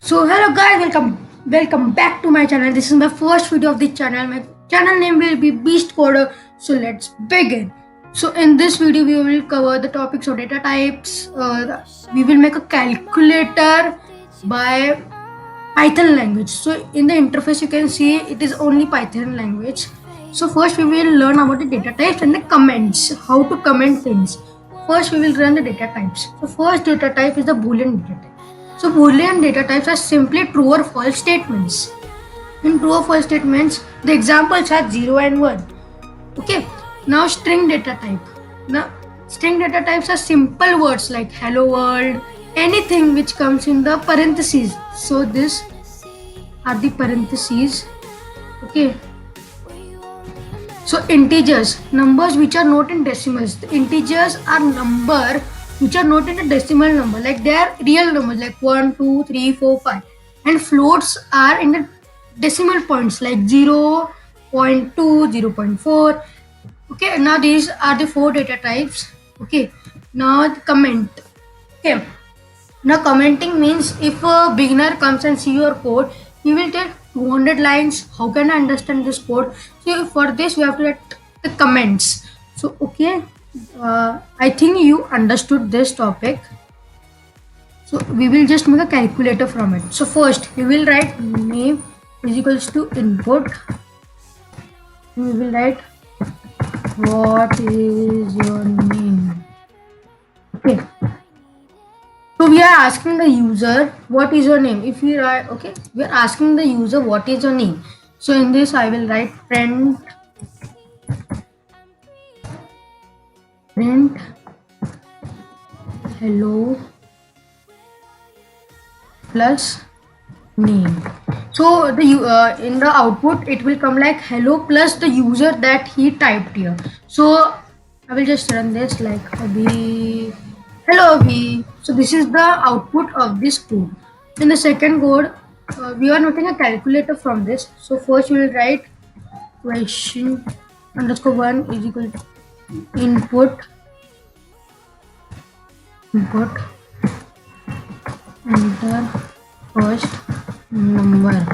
So hello guys, welcome back to my channel. This is my first video of the channel. My channel name will be Beast Coder. So let's begin. So in this video we will cover the topics of data types. We will make a calculator by Python language. So in the interface you can see it is only Python language. So first we will learn about the data types and the comments, how to comment things. First we will learn the data types. So first data type is the Boolean data type. So Boolean data types are simply true or false statements. In true or false statements, the examples are 0 and 1. Okay. Now string data type. Now string data types are simple words like hello world, anything which comes in the parentheses. So this are the parentheses. Okay. So integers, numbers which are not in decimals. The integers are number which are not in a decimal number, like they are real numbers like 1, 2, 3, 4, 5. And floats are in the decimal points like 0, 0.2, 0.4. Okay, now these are the four data types. Okay, now the comment. Okay, now commenting means if a beginner comes and see your code, he will take 200 lines. How can I understand this code? So for this we have to write the comments. So okay, I think you understood this topic. So we will just make a calculator from it. So first we will write name is equals to input. We will write what is your name. Okay. So we are asking the user what is your name. If we write okay, we are asking the user what is your name. So in this I will write print hello plus name. So the in the output it will come like hello plus the user that he typed here. So I will just run this like Abhi. Hello Abhi. So this is the output of this code. In the second code, we are making a calculator from this. So first we will write question underscore 1 is equal to input enter first number.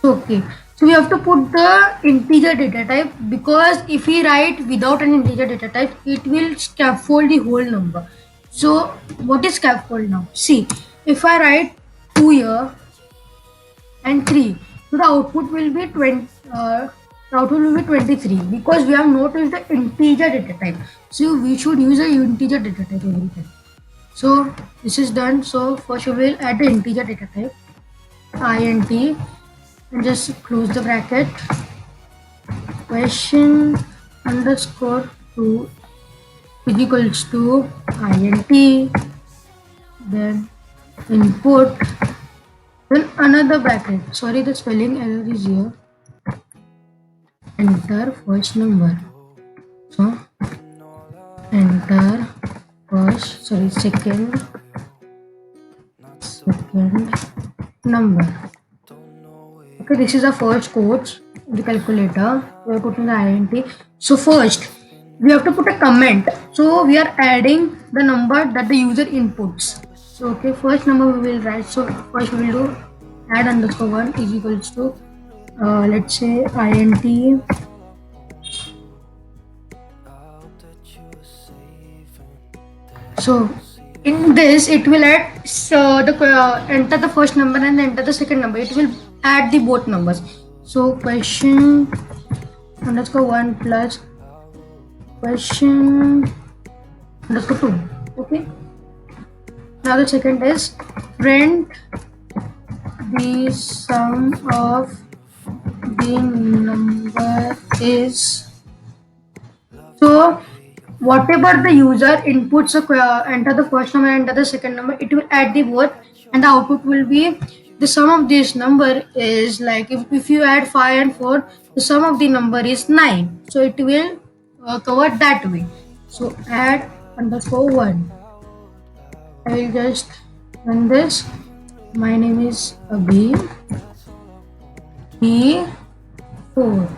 Okay, so we have to put the integer data type, because if we write without an integer data type it will scaffold the whole number. So what is scaffold now? See, if I write 2 here and 3, so the output will be 23, because we have not used the integer data type. So we should use a integer data type every time. So this is done. So first we will add the integer data type int and just close the bracket. Question underscore 2 is equals to int, then input, then another bracket. Sorry, the spelling error is here. Enter first number. So enter second number. Okay, this is the first code, the calculator. We are putting the int. So first we have to put a comment. So we are adding the number that the user inputs. So okay, first number we will write. So first we will do add underscore 1 is equals to let's say int. So in this it will add enter the first number and enter the second number. It will add the both numbers. So question underscore 1 plus question underscore 2. Okay. Now the second is print the sum of the number is. So whatever the user inputs, enter the first number, enter the second number, it will add the both, and the output will be the sum of this number is like if you add 5 and 4, the sum of the number is 9. So it will cover that way. So add underscore 1. I will just run this. My name is Abhi. P4.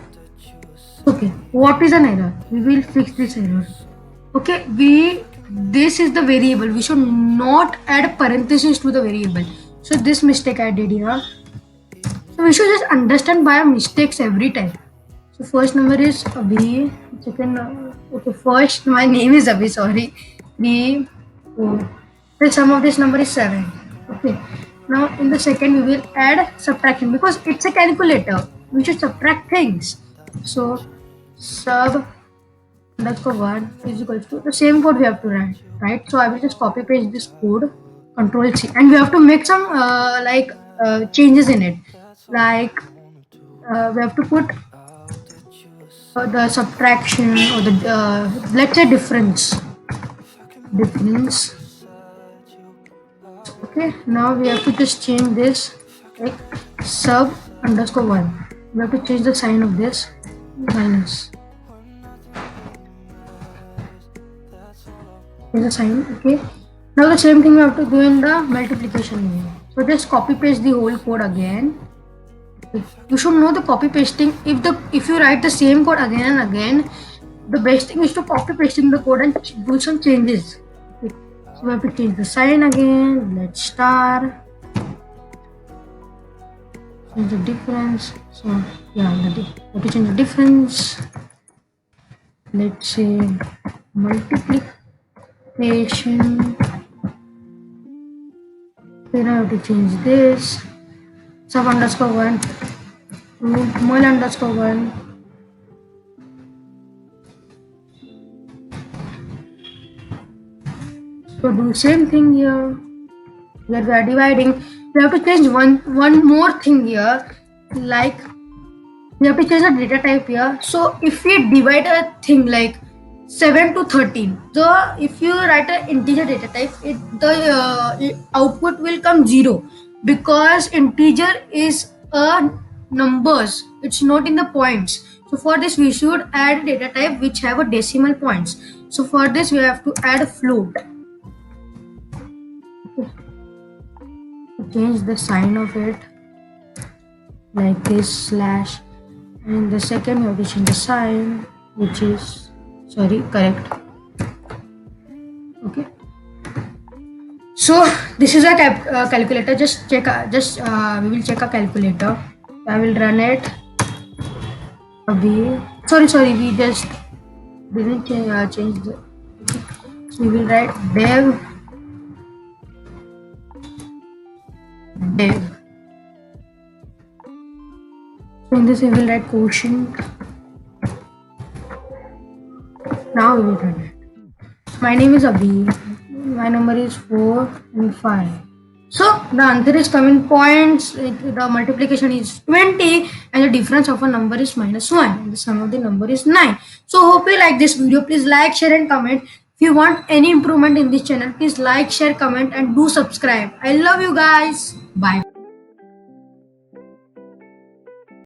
Okay, what is an error? We will fix this error. Okay, this is the variable. We should not add parentheses to the variable. So this mistake I did here. So we should just understand by our mistakes every time. So first number is Abhi. Second, okay, first my name is Abhi. Sorry, 3, 4. The sum of this number is 7. Okay. Now in the second we will add subtraction because it's a calculator. We should subtract things. So sub underscore 1 is equal to the same code we have to write, right? So I will just copy paste this code, Control C, and we have to make some changes in it. Like we have to put the subtraction or the let's say difference. Okay, now we have to just change this like sub underscore 1. We have to change the sign of this minus. Change the sign. Okay, now the same thing we have to do in the multiplication way. So just copy paste the whole code again. You should know the copy pasting. If you write the same code again and again, the best thing is to copy pasting the code and do some changes. Okay. So we have to change the sign again. Let's start. Change the difference. So yeah, we have to change the difference. Let's say multiplication. Then I have to change this. Sub underscore 1. Mul underscore 1. So do the same thing here. Where we are dividing, we have to change one more thing here. Like we have to change the data type here. So if we divide a thing like 7 to 13, so if you write an integer data type, the output will come 0 because integer is a numbers. It's not in the points. So for this we should add data type which have a decimal points. So for this we have to add a float. Change the sign of it like this slash, and the second we have to change the sign, which is correct. Okay, so this is a calculator. Just check we will check a calculator. I will run it. Sorry, we just didn't change the. Okay. So we will write dev. So in this we will write quotient. Now we will run it. My name is Abhi. My number is 4 and 5. So the answer is coming points. The multiplication is 20 and the difference of a number is -1. And the sum of the number is 9. So hope you like this video. Please like, share and comment. If you want any improvement in this channel, please like, share, comment and do subscribe. I love you guys. Bye.